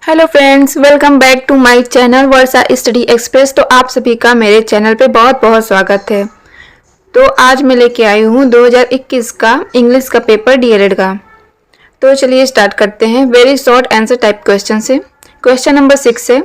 Hello friends, welcome back to my channel Varsha study express. तो आप सभी का मेरे चैनल पे बहुत बहुत स्वागत है। तो आज मैं लेके आई हूँ 2021 का इंग्लिश का पेपर डीएलएड का। तो चलिए स्टार्ट करते हैं very short answer type question से। क्वेश्चन नंबर 6 है,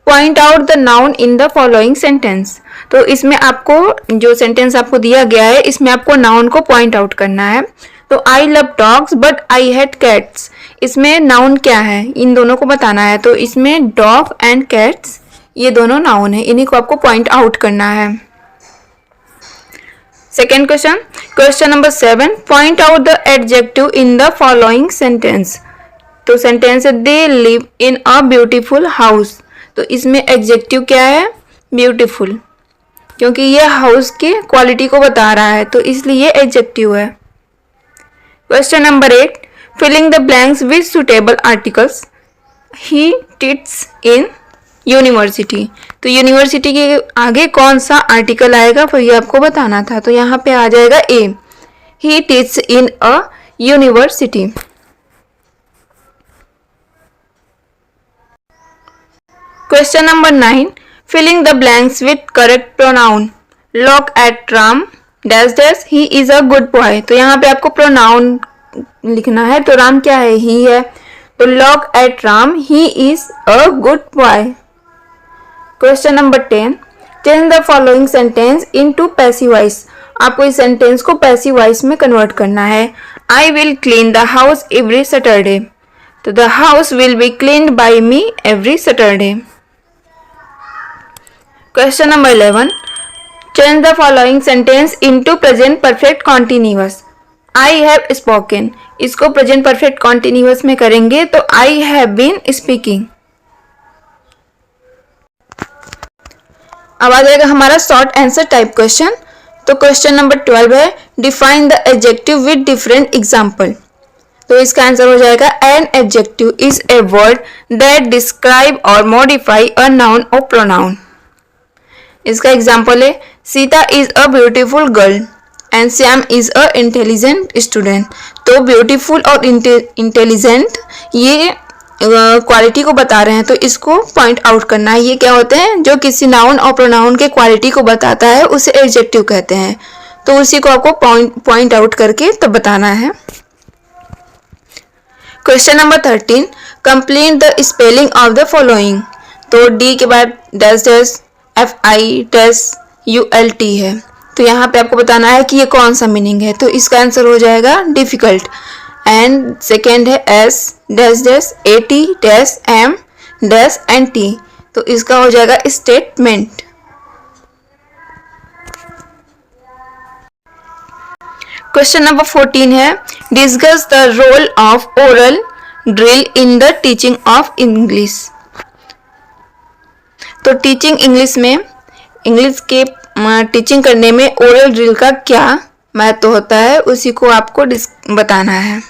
point out the noun in the following sentence. तो इसमें आपको जो सेंटेंस आपको दिया गया है इसमें आपको नाउन को पॉइंट आउट करना है। तो I love dogs but I hate cats, इसमें नाउन क्या है इन दोनों को बताना है। तो इसमें डॉग एंड कैट्स ये दोनों नाउन है, इन्हीं को आपको पॉइंट आउट करना है। Second question, question number 7, point out the adjective in the following sentence. तो सेंटेंस है they live in a beautiful house. तो इसमें एडजेक्टिव क्या है? ब्यूटीफुल, क्योंकि ये हाउस की क्वालिटी को बता रहा है तो इसलिए ये एडजेक्टिव है। Question number 8, filling the blanks with suitable articles. He teach in university. तो यूनिवर्सिटी के आगे कौन सा आर्टिकल आएगा वो ये आपको बताना था। तो यहाँ पे आ जाएगा A, he teach in a university. Question number 9, filling the blanks with correct pronoun. Look at Ram dash dash he is a good boy. तो यहाँ पे आपको प्रोनाउन लिखना है। तो राम क्या है? ही है। तो look at Ram he is a good boy. Question number 10, change the following sentence into passive voice. आपको इस सेंटेंस को पैसिव वॉइस में कन्वर्ट करना है। I will clean the house every Saturday. तो the house will be cleaned by me every Saturday. Question number 11, change the following sentence into present perfect continuous. I have spoken, इसको present perfect continuous में करेंगे तो I have been speaking. अब आ जाएगा हमारा short answer type question. तो question number 12 है, define the adjective with different example. तो इसका आंसर हो जाएगा an adjective is a word that describe और मॉडिफाई अ नाउन और प्रोनाउन। इसका एग्जाम्पल है, Sita is a beautiful girl and Shyam is a intelligent student. तो ब्यूटीफुल और इंटेलिजेंट ये क्वालिटी को बता रहे हैं तो इसको पॉइंट आउट करना है। ये क्या होते हैं? जो किसी नाउन और प्रोनाउन के क्वालिटी को बताता है उसे एडजेक्टिव कहते हैं। तो उसी को आपको पॉइंट आउट करके तब बताना है। Question number 13, complete the spelling of the following. तो डी के बाद डैश डैश FIULT है। तो यहाँ पे आपको बताना है कि ये कौन सा मीनिंग है। तो इसका आंसर हो जाएगा डिफिकल्ट। एंड सेकेंड है S dash dash AT dash M dash NT। तो इसका हो जाएगा स्टेटमेंट। क्वेश्चन नंबर 14 है, discuss the role of oral drill in the teaching of English. तो टीचिंग इंग्लिश में इंग्लिश के टीचिंग करने में ओरल ड्रिल का क्या महत्व होता है उसी को आपको बताना है।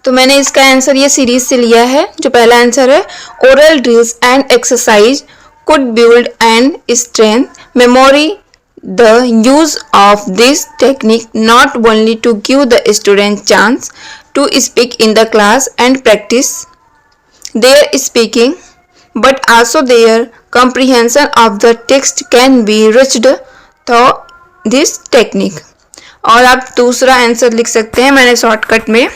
तो मैंने इसका आंसर ये सीरीज से लिया है। जो पहला आंसर है, oral drills and exercise could build and strength memory. The use of this technique not only to give the student chance to speak in the class and practice their speaking but also their comprehension of the text can be reached through this technique। और आप दूसरा answer लिख सकते हैं, मैंने shortcut में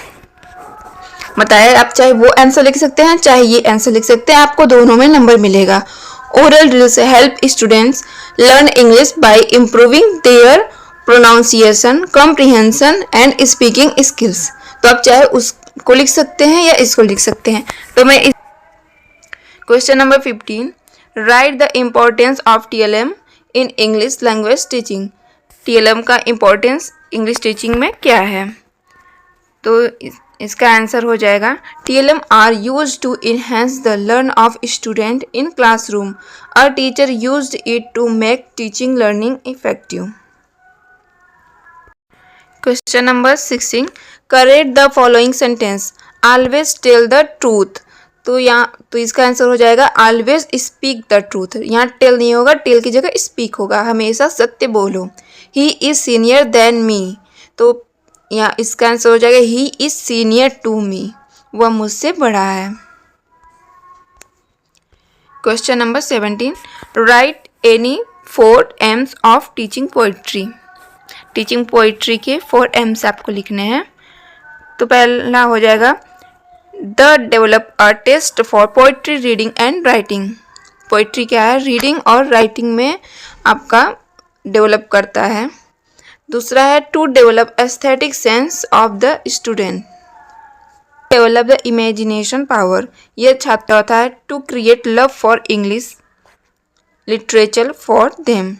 बताया। आप चाहे वो आंसर लिख सकते हैं चाहे ये आंसर लिख सकते हैं, आपको दोनों में नंबर मिलेगा। ओरल ड्रिल से help students learn English by improving there pronunciation comprehension and speaking skills. तो आप चाहे उसको लिख सकते हैं या इसको लिख सकते हैं। तो मैं question number 15, write the importance of TLM in English language teaching. TLM का इम्पोर्टेंस इंग्लिश टीचिंग में क्या है? तो इसका आंसर हो जाएगा, TLM are use to enhance the learn of student in classroom. A teacher used it to make teaching learning effective. Question number 16, correct the following sentence. Always tell the truth. तो इसका answer हो जाएगा always speak the truth. यहाँ tell नहीं होगा, tell की जगह speak होगा। हमेशा सत्य बोलो। He is senior than me. तो यहाँ इसका आंसर हो जाएगा he is senior to me, वह मुझसे बड़ा है। Question number 17, write any 4 aims of teaching poetry. Teaching poetry के 4 एम्स आपको लिखने हैं। तो पहला हो जाएगा the develop a taste for poetry reading and writing. Poetry क्या है? रीडिंग और राइटिंग में आपका डेवलप करता है। दूसरा है to develop aesthetic sense of the student, develop the imagination power. यह छात्र होता है to create love for English literature for them.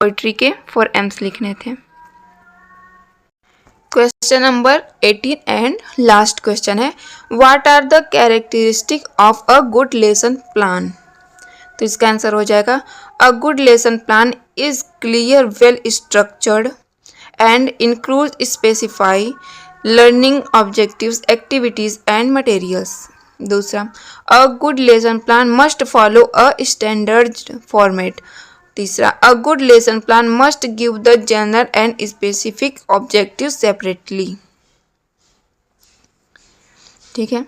Poetry के 4 एम्स लिखने थे। Question number 18 and last question है, what are the characteristic of a good lesson plan. तो इसका आंसर हो जाएगा a good lesson plan is clear, well structured and include specify learning objectives, activities and materials. दूसरा, a good lesson plan must follow a standard format. तीसरा, a good lesson plan must give the general and specific objective separately. ठीक है,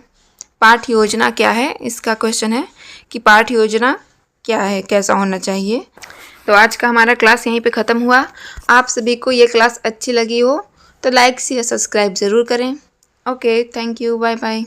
पाठ योजना क्या है, इसका question है कि पाठ योजना क्या है, कैसा होना चाहिए। तो आज का हमारा क्लास यहीं पे ख़त्म हुआ। आप सभी को ये क्लास अच्छी लगी हो तो लाइक शेयर सब्सक्राइब ज़रूर करें। Okay, thank you, bye bye.